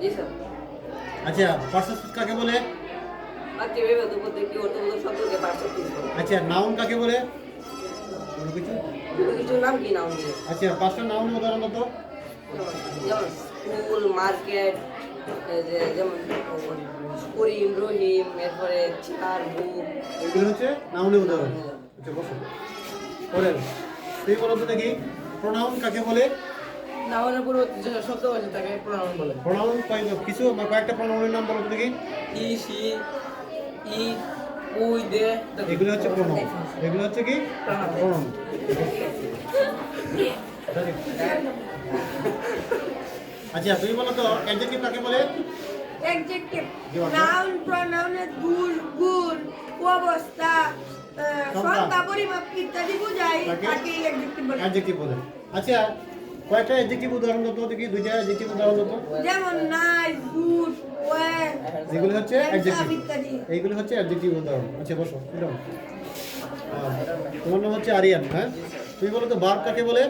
জি sir. আচ্ছা perspective কাকে বলে? বাক্যে বিভক্ত বলতে কি অর্থবোধক শব্দকে পার্সেপটিভ বলে। আচ্ছা নাউন কাকে বলে? কোনো কিছু? কোনো কিছুর নাম কি নাউন দিয়ে? আচ্ছা পাঁচটা নাউনের উদাহরণ দাও তো। যেমন স্কুল, মার্কেট, যেমন করিম, রহিম, এরপরে চেয়ার, বুক। এগুলো হচ্ছে নাউনের উদাহরণ। আচ্ছা বসো। পরের তুই বলো তো দেখি প্রোনাউন কাকে বলে? নাউনের পূর্ববর্তী যে শব্দ আছে তাকে প্রোনাউন বলে। প্রোনাউন কিছু কয়েকটা প্রোনাউনের নাম বলো তো দেখি। ই, সি, ই, উই, দে। এগুলো হচ্ছে প্রোনাউন। এগুলো হচ্ছে কি প্রোনাউন। আচ্ছা তুমি বলো তো অ্যাডজেক্টিভ কাকে বলে? অ্যাডজেক্টিভ জি, বলো। নাউন প্রোনাউনের গুণ অবস্থা সংখ্যা পরিমাপ ইত্যাদি বোঝায় তাকে তাকে অ্যাডজেক্টিভ বলে। অ্যাডজেক্টিভ বলে। আচ্ছা কয়েকটা অ্যাডজেক্টিভ উদাহরণ দাও তো দেখি, দুইটা অ্যাডজেক্টিভ উদাহরণ দাও তো। যেমন নাইস, গুড, ওয়েল, এগুলো হচ্ছে অ্যাডজেক্টিভ। ইত্যাদি। এইগুলো হচ্ছে অ্যাডজেক্টিভ উদাহরণ। আচ্ছা বসো দাও। তোমার নাম হচ্ছে আরিয়ান, হ্যাঁ? তুমি বলো তো ভার্ব কাকে বলে?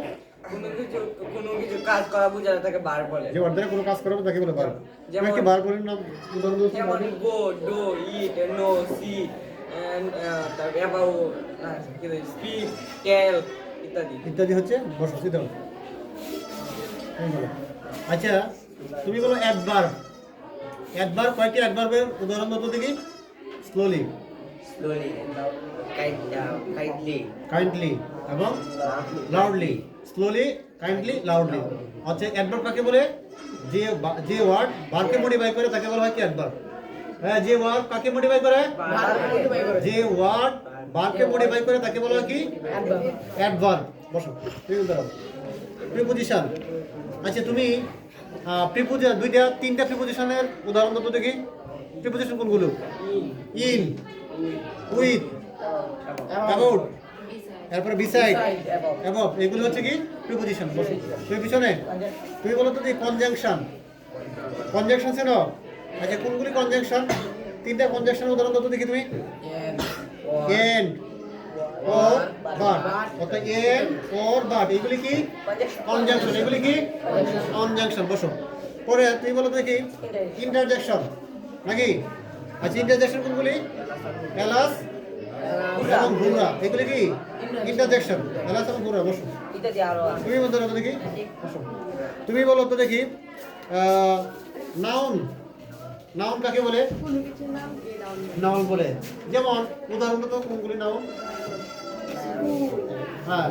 কোনো কিছু কাজ করা বোঝালে তাকে বার বলে। যে অর্ধের কোনো কাজ করবে তাকে বলে ভার্ব। যেমন- কি ভার্বের নাম উদাহরণ দাও তো। যেমন গো, ডু, ইট, নো, সি, তারপর অ্যাবাউট, স্পিক, টেল ইত্যাদি। ইত্যাদি হচ্ছে বসো দাও। তুমি বলো। আচ্ছা তুমি বলো অ্যাডভার্ব। অ্যাডভার্ব কয়েকটি অ্যাডভার্বের উদাহরণ দাও তো দেখি। স্লোলি, স্লোলি, কাইন্ডলি, কাইন্ডলি এবং লাউডলি। Slowly, kindly, loudly. আচ্ছা অ্যাডভার্ব কাকে বলে? যে ওয়ার্ড ভার্বকে মডিফাই করে তাকে বলা হয় কি অ্যাডভার্ব। হ্যাঁ যে ওয়ার্ড কাকে মডিফাই করে? যে ওয়ার্ড ভার্বকে মডিফাই করে তাকে বলা হয় কি অ্যাডভার্ব। বসো তুমি দাঁড়াও। প্রিপোজিশন। আচ্ছা তুমি প্রিপোজিশন তিনটা প্রিপোজিশনের উদাহরণ দাও তো দেখি। প্রিপোজিশন কোনগুলো? ইন, উইথ, অ্যাবাউট, তারপরে বিসাইড, অ্যাবভ। এগুলো হচ্ছে কি প্রিপোজিশন। বসো তুমি পিছনে। তুমি বলো তো দেখি কনজাংশন। কনজাংশন চেনো? আচ্ছা কোনগুলি কনজাংশন? তিনটা কনজাংশনের উদাহরণ দাও তো দেখি তুমি। And, or, but। অর্থাৎ এন্ড, or, but এগুলি কি কনজাংশন। এগুলি কি কনজাংশন। বসো। পরে তুমি বলো তো দেখি ইন্টারজেকশন নাকি? আচ্ছা ইন্টারজেকশন কোনগুলি? এলাস এবং ঘুমরা। এগুলি কি ইন্টারজেকশন। এলাস এবং ঘুমরা। বসো ইত্যাদি আরো আছে। তুমি বলতে তো দেখি। বসো। তুমি বলো তো দেখি নাউন। নাউন কাকে বলে? কোনো কিছু নাম কি নাউন? নাউন বলে। যেমন উদাহরণ তো কোনগুলি নাউন? হ্যাঁ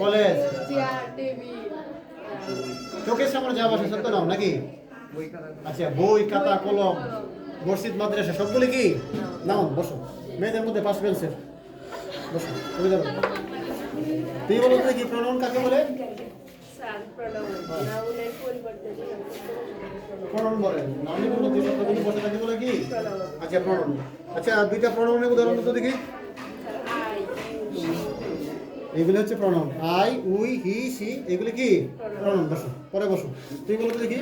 কলেজ, চেয়ার, টেবিল, চোখের সামনে যা বসে সত্য নাম নাকি? আচ্ছা বই, খাতা, কলম, মসজিদ, মাদ্রাসা সবগুলি কি নাউন। বসো। মেয়েদের মধ্যে ফার্স্ট বেঞ্চের। বসো তুমি যাবো। তুমি বলো তো দেখি প্রোনাউন কাকে বলে? সান প্রোনাউন নাউনের পরিবর্তে প্রোনাউন বলে। নাউনের কোনো দুই শব্দগুলো বসে থাকে বলে কি? আচ্ছা প্রোনাউন। আচ্ছা দুইটা প্রোনাউনের উদাহরণ তো দেখি। আই, ইউ, এগুলো হচ্ছে pronoun. I, we, he, she এগুলি কি প্রোনাউন। বসো পরে বসো। তুমি বলো তো দেখি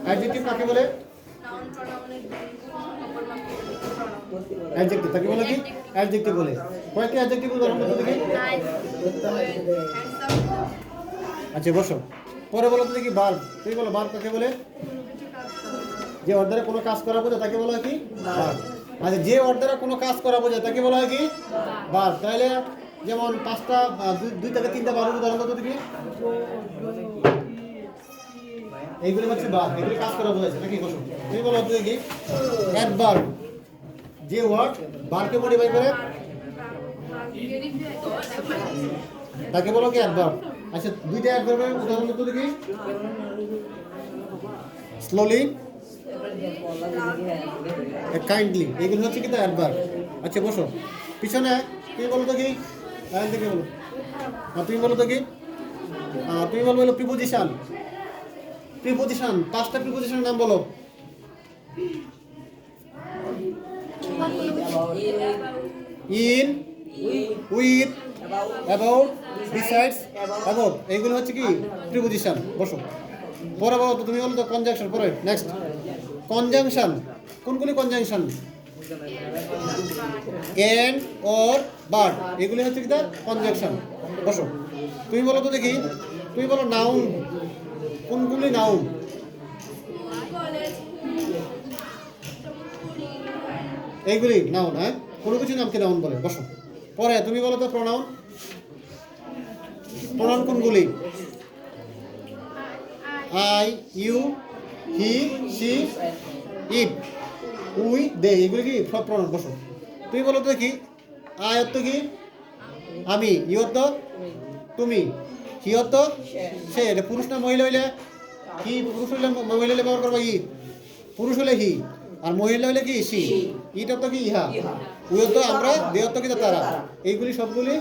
অ্যাডজেক্টিভ কাকে বলে? Noun প্রোনাউনের pronoun. অ্যাডজেক্টিভ তাকে বলে কি অ্যাডজেক্টিভ বলে। কয়েকটি অ্যাডজেক্টিভ উদাহরণ তো দেখি। নাইস, হ্যান্ডসাম, আচ্ছা বসো। পরে বলো তো দেখি ভার্ব। তুমি বলো ভার্ব কাকে বলে? কোনো কিছু কাজ করা। যে অর্ডারে কোনো কাজ করা বোঝায় তাকে বলা হয় কি ভার্ব। আচ্ছা যে অর্ডারে কোনো কাজ করা বোঝায় তাকে বলা হয় কি ভার্ব। তাহলে যেমন পাঁচটা দুই থেকে তিনটা ভার্বের উদাহরণ তো দেখি। এইগুলি হচ্ছে ভার্ব। এগুলি কাজ করা বোঝাচ্ছে নাকি? বসো। তুমি বলো তো দেখি অ্যাডভার্ব। যে ওয়ার্ড ভার্বকে মডিফাই করে তাকে বলো কি অ্যাডভার্ব। আচ্ছা দুইটা অ্যাডভার্বের উদাহরণ তো দেখি। স্লোলি, কাইন্ডলি এগুলো হচ্ছে কি অ্যাডভার্ব। আচ্ছা বসো পিছনে। তুমি বলো তো কি দেখে বলো। তুমি বলো তো কি তুমি বলবো হলো প্রিপোজিশন। প্রিপোজিশন পাঁচটা প্রিপোজিশনের নাম বলো। In, with, about, besides, about এগুলো হচ্ছে কি প্রিপোজিশন। বসো। পরে বলো তো তুমি বলো তো কনজাংশন। পরে নেক্সট কনজাংশন কোনগুলি কনজাংশন? এন্ড, অর, বাট এগুলি হচ্ছে কি কনজাংশন। বসো। তুমি বলো তো দেখি। তুমি বলো নাউন কোনগুলি নাউন? এইগুলি নাউন, হ্যাঁ, কোনো কিছু নামকে নাউন বলে। বসো। পরে তুমি বলো তো প্রোনাউন। প্রোনাউন কোনগুলি? I, you, he, she, it, we, they, এগুলি কি সব প্রোনাউন। বসো। তুমি বলো তো কি? আই অর্থ কি? আমি, ইউ অর্থ তুমি, হি অর্থ সে। এটা পুরুষ না মহিলা হইলে কি? পুরুষ হইলে মহিলা হইলে ব্যবহার করবা ই, পুরুষ হলে হি, আর মহিলা হইলে কি সি। ইট অর্থ কি? ইহা। উই অর্থ আমরা, দে অর্থ কি? তারা। এইগুলি সবগুলি